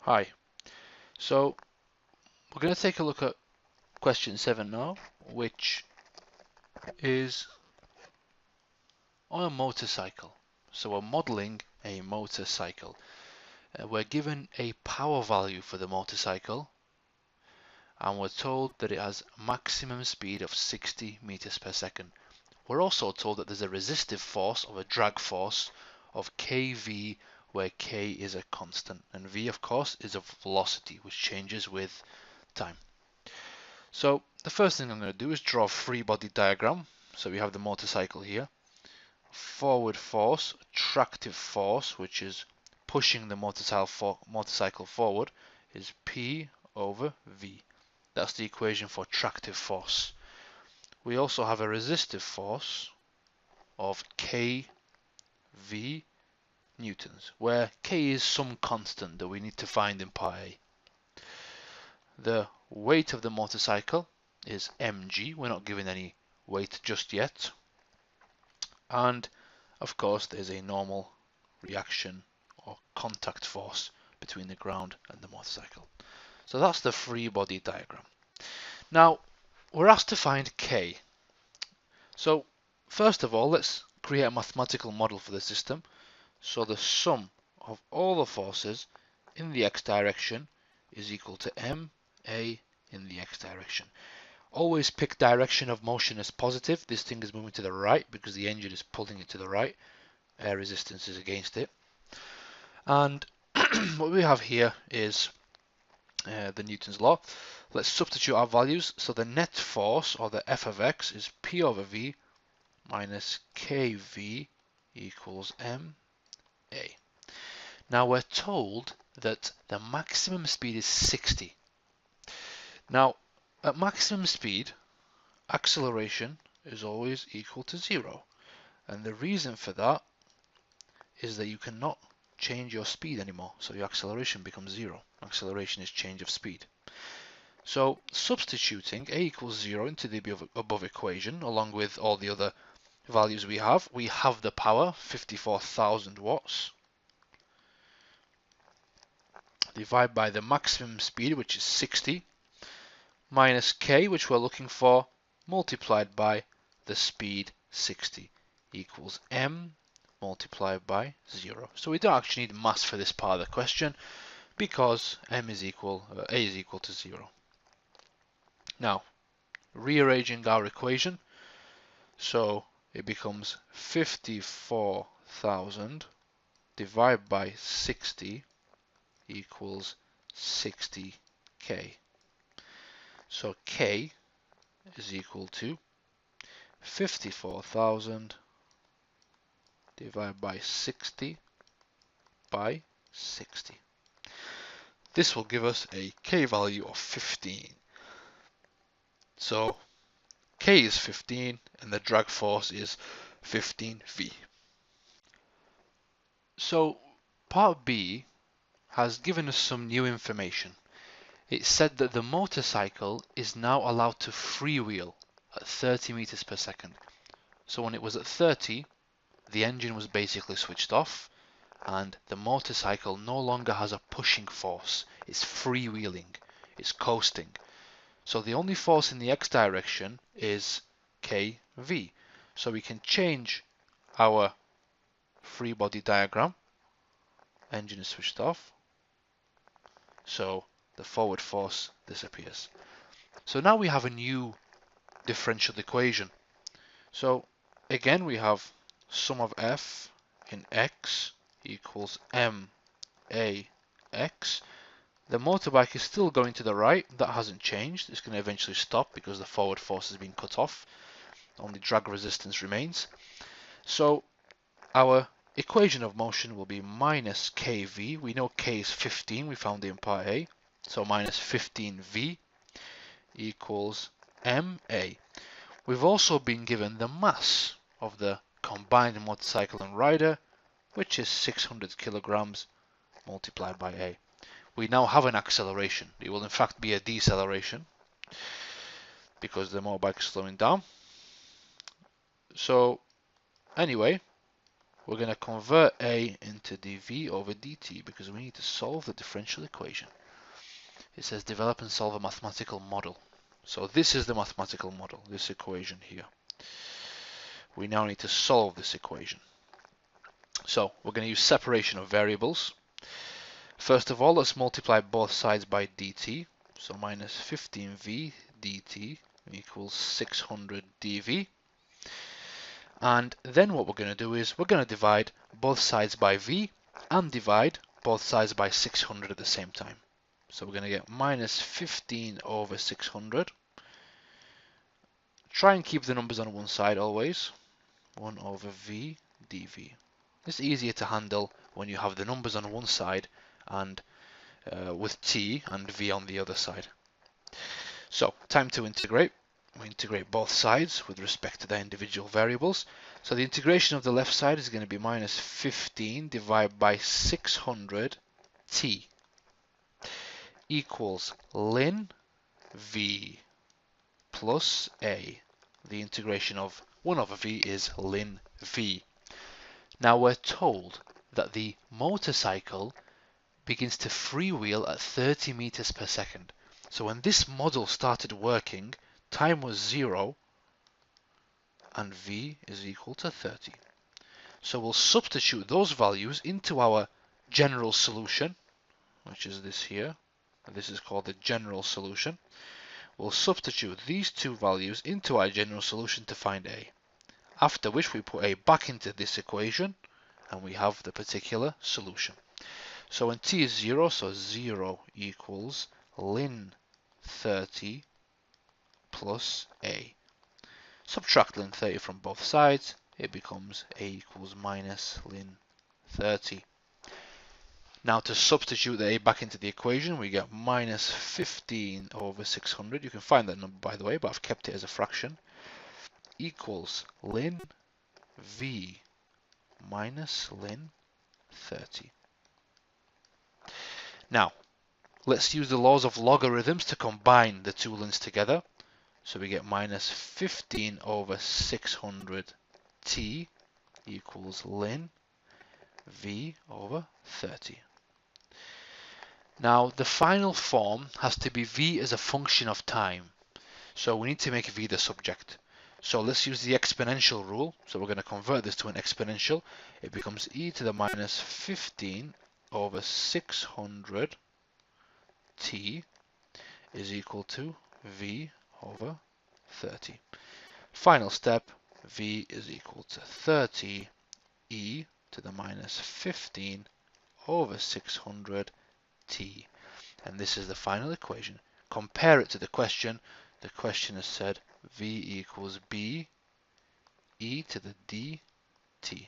Hi. So we're going to take a look at question 7 now, which is on a motorcycle. So we're modeling a motorcycle. We're given a power value for the motorcycle, and we're told that it has maximum speed of 60 meters per second. We're also told that there's a resistive force or a drag force of kV, where k is a constant, and v of course is a velocity which changes with time. So the first thing I'm going to do is draw a free body diagram. So we have the motorcycle here. Forward force, tractive force, which is pushing the motorcycle forward, is P over V. That's the equation for tractive force. We also have a resistive force of kV newtons, where k is some constant that we need to find in part A. The weight of the motorcycle is mg. We're not given any weight just yet. And of course there's a normal reaction or contact force between the ground and the motorcycle. So that's the free body diagram. Now we're asked to find k. So first of all, let's create a mathematical model for the system. So the sum of all the forces in the x direction is equal to ma in the x direction. Always pick direction of motion as positive. This thing is moving to the right because the engine is pulling it to the right. Air resistance is against it. And what we have here is the Newton's law. Let's substitute our values. So the net force, or the F of x, is P over V minus kV equals ma. Now we're told that the maximum speed is 60. Now at maximum speed, acceleration is always equal to 0. And the reason for that is that you cannot change your speed anymore. So your acceleration becomes 0. Acceleration is change of speed. So substituting a equals 0 into the above equation, along with all the other values we have the power, 54,000 watts, divide by the maximum speed, which is 60, minus k, which we're looking for, multiplied by the speed 60, equals m multiplied by 0. So we don't actually need mass for this part of the question because a is equal to 0. Now, rearranging our equation, so it becomes 54,000 divided by 60 equals 60k. So k is equal to 54,000 divided by 60 by 60. This will give us a k value of 15. So k is 15 and the drag force is 15v. So part B has given us some new information. It said that the motorcycle is now allowed to freewheel at 30 meters per second. So when it was at 30, the engine was basically switched off and the motorcycle no longer has a pushing force. It's freewheeling, it's coasting. So the only force in the x direction is kV. So we can change our free body diagram. Engine is switched off. So the forward force disappears. So now we have a new differential equation. So again we have sum of F in x equals ma(x). The motorbike is still going to the right, that hasn't changed. It's going to eventually stop because the forward force has been cut off. Only drag resistance remains. So our equation of motion will be minus kV. We know k is 15, we found it in part A. So minus 15v equals ma. We've also been given the mass of the combined motorcycle and rider, which is 600 kilograms multiplied by a. We now have an acceleration. It will in fact be a deceleration because the motorbike is slowing down. So anyway, we're going to convert a into dv over dt because we need to solve the differential equation. It says develop and solve a mathematical model. So this is the mathematical model, this equation here. We now need to solve this equation. So we're going to use separation of variables. First of all, let's multiply both sides by dt. So minus 15v dt equals 600 dv. And then what we're going to do is we're going to divide both sides by v and divide both sides by 600 at the same time. So we're going to get minus 15 over 600. Try and keep the numbers on one side always. 1 over v dv. It's easier to handle when you have the numbers on one side and with t and v on the other side. So time to integrate. We integrate both sides with respect to their individual variables. So the integration of the left side is going to be minus 15 divided by 600 t equals ln v plus a. The integration of 1 over v is ln v. Now we're told that the motorcycle begins to freewheel at 30 meters per second. So when this model started working, time was 0 and v is equal to 30. So we'll substitute those values into our general solution, which is this here. This is called the general solution. We'll substitute these two values into our general solution to find a. After which we put a back into this equation and we have the particular solution. So when t is 0, so 0 equals ln 30 plus a. Subtract ln 30 from both sides, it becomes a equals minus ln 30. Now to substitute the a back into the equation, we get minus 15 over 600. You can find that number by the way, but I've kept it as a fraction. Equals ln v minus ln 30. Now, let's use the laws of logarithms to combine the two ln's together. So we get minus 15 over 600 t equals ln v over 30. Now, the final form has to be v as a function of time. So we need to make v the subject. So let's use the exponential rule. So we're going to convert this to an exponential. It becomes e to the minus 15 over 600 t is equal to v over 30. Final step, v is equal to 30 e to the minus 15 over 600 t. And this is the final equation. Compare it to the question. The question has said v equals b e to the dt.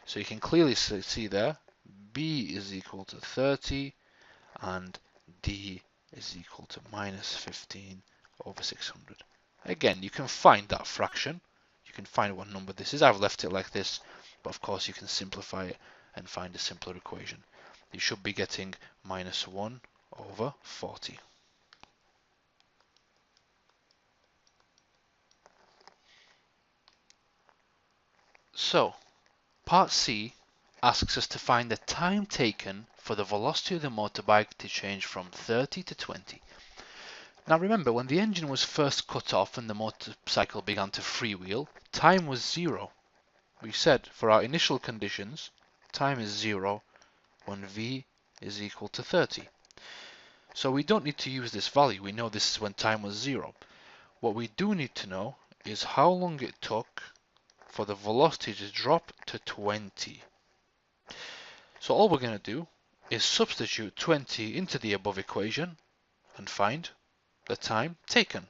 So you can clearly see there b is equal to 30 and d is equal to minus 15 over 600. Again, you can find that fraction. You can find what number this is. I've left it like this, but of course you can simplify it and find a simpler equation. You should be getting minus 1 over 40. So, part C asks us to find the time taken for the velocity of the motorbike to change from 30 to 20. Now remember, when the engine was first cut off and the motorcycle began to freewheel, time was 0. We said for our initial conditions, time is 0 when v is equal to 30. So we don't need to use this value. We know this is when time was 0. What we do need to know is how long it took for the velocity to drop to 20. So all we're going to do is substitute 20 into the above equation and find the time taken.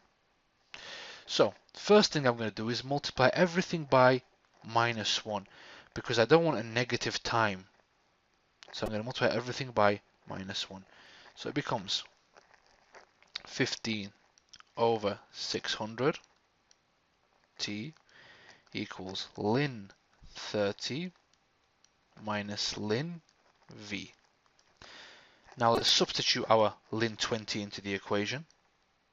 So first thing I'm going to do is multiply everything by minus 1 because I don't want a negative time. So I'm going to multiply everything by minus 1. So it becomes 15 over 600 t equals ln 30 minus ln v. Now let's substitute our ln 20 into the equation.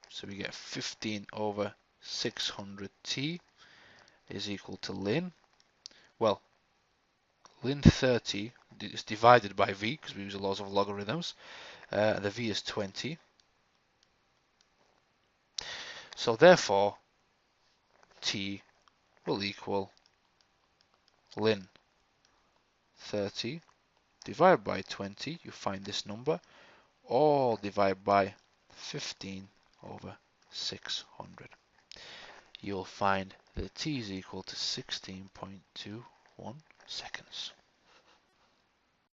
So we get 15 over 600 t is equal to ln. Well, ln 30 is divided by v, because we use the laws of logarithms. The v is 20. So therefore, t will equal ln 30 divided by 20. You find this number, all divided by 15 over 600. You'll find that t is equal to 16.21 seconds.